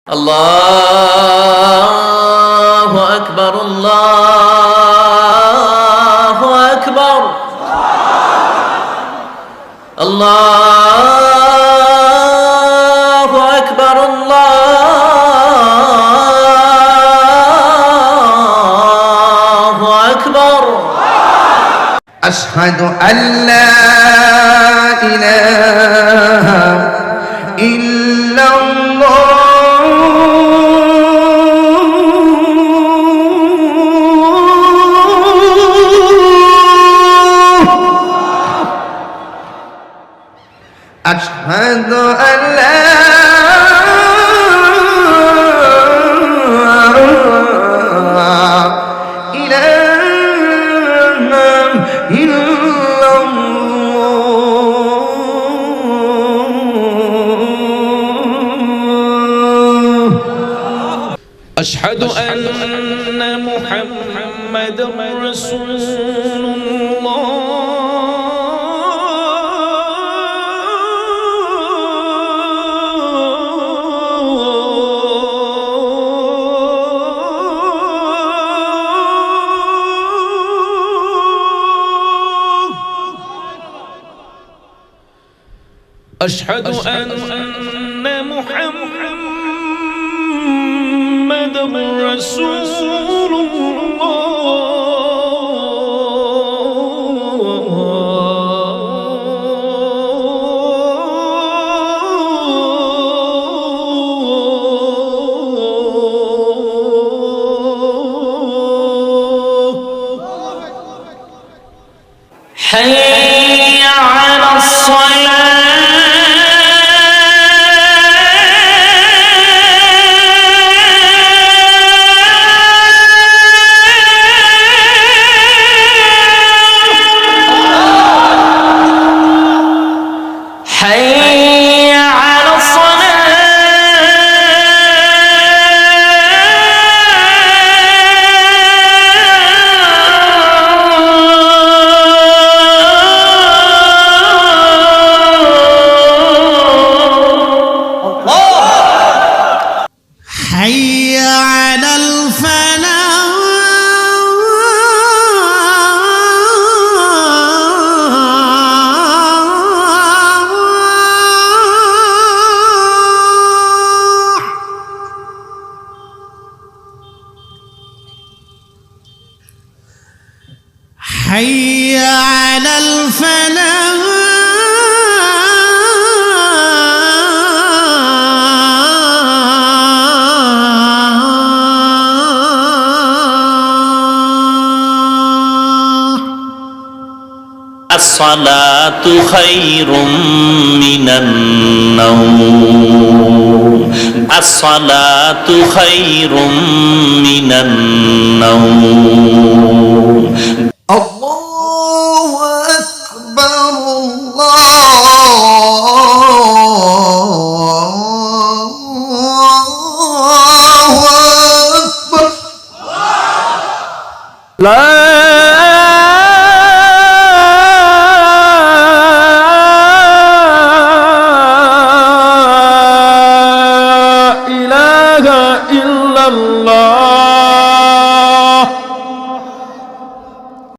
الله أكبر الله أكبر الله أكبر الله أكبر أشهد أن لا إله إلا الله أشهد أن لا إله إلا الله أشهد أن محمدًا رسول الله أشهد أن محمدًا رسول الله حي على الصلاة حي على الصلاة حي على حي على الصلاة خير من النوم الصلاة خير من النوم الله أكبر الله أكبر لا